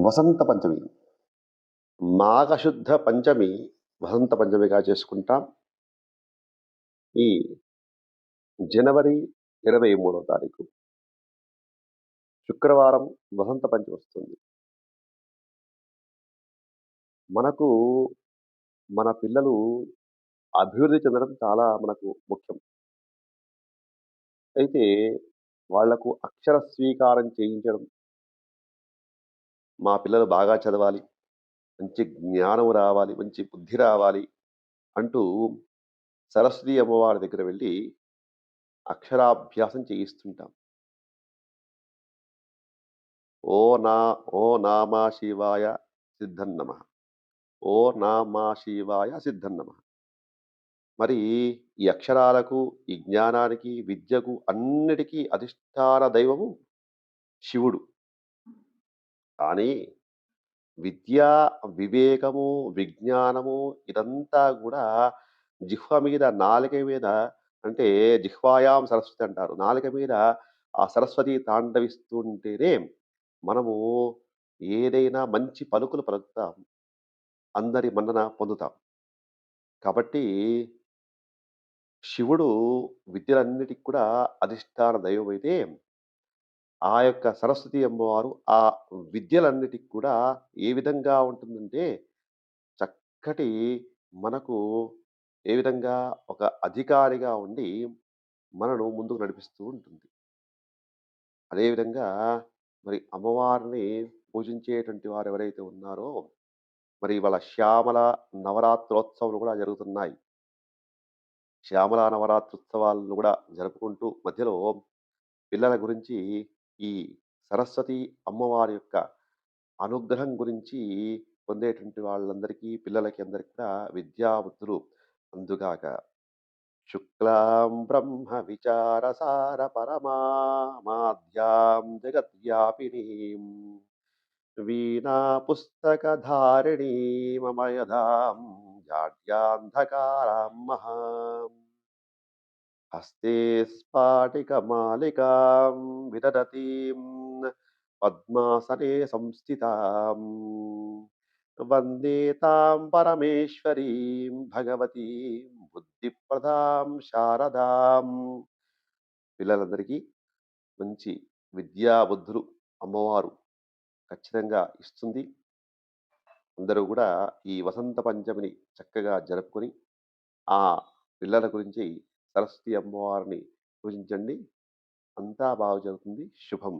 వసంత పంచమి. మాఘశుద్ధ పంచమి వసంత పంచమిగా చేసుకుంటాం. ఈ జనవరి 23వ తారీఖు శుక్రవారం వసంత పంచమి వస్తుంది. మనకు మన పిల్లలు అభివృద్ధి చెందడం చాలా మనకు ముఖ్యం. అయితే వాళ్లకు అక్షర స్వీకారం చేయించడం, మా పిల్లలు బాగా చదవాలి, మంచి జ్ఞానం రావాలి, మంచి బుద్ధి రావాలి అంటూ సరస్వతి అమ్మవారి దగ్గర వెళ్లి అక్షరాభ్యాసం చేయిస్తుంటాం. ఓ నా ఓ నామా శివాయ సిద్ధన్నమః. ఓ నామా శివాయ సిద్ధన్నమః. మరి ఈ అక్షరాలకు, ఈ జ్ఞానానికి, విద్యకు అన్నిటికీ అధిష్టాన దైవము శివుడు. కానీ విద్య, వివేకము, విజ్ఞానము ఇదంతా గూడా జిహ్వ మీద, నాలుక మీద అంటే జిహ్వాయాం సరస్వతి అంటారు. నాలుక మీద ఆ సరస్వతి తాండవిస్తుంటేనే మనము ఏదైనా మంచి పలుకులు పలుకుతాం. అందరి మన్నన పొందుతాం. కాబట్టి శివుడు విద్యలన్నిటికి కూడా అధిష్టాన దైవమైతే, ఆ యొక్క సరస్వతి అమ్మవారు ఆ విద్యలన్నిటికి కూడా ఏ విధంగా ఉంటుందంటే, చక్కటి మనకు ఏ విధంగా ఒక అధికారిగా ఉండి, మనను ముందుకు నడిపిస్తూ ఉంటుంది. అదేవిధంగా మరి అమ్మవారిని పూజించేటువంటి వారెవరైతే ఉన్నారో, మరి ఇవాళ శ్యామల నవరాత్రోత్సవాలు గూడా జరుగుతున్నాయి. శ్యామల నవరాత్రుత్సవాలను గూడా జరుపుకుంటూ మధ్యలో పిల్లల గురించి ఈ సరస్వతి అమ్మవారి యొక్క అనుగ్రహం గురించి పొందేటువంటి వాళ్ళందరికీ, పిల్లలకి అందరికి కూడా విద్యాబుద్ధులు అందుగాక. శుక్లాం బ్రహ్మ విచారసార పరమామాద్యాం జగద్వ్యాపినీం వీణా పుస్తకధారిణీమమయధాం జాడ్యాన్ధకారాం మహాం హస్తే స్ఫాటికమాలికాం విదదతీం పద్మాసనే సంస్థితాం వందే తాం పరమేశ్వరీం భగవతీం బుద్ధిప్రదాం శారదాం. పిల్లలందరికీ మంచి విద్యా బుద్ధులు అమ్మవారు ఖచ్చితంగా ఇస్తుంది. అందరూ గూడా ఈ వసంత పంచమిని చక్కగా జరుపుకొని, ఆ పిల్లల గురించి సరస్వతి అమ్మవారిని పూజించండి. అంతా బాగా జరుగుతుంది. శుభం.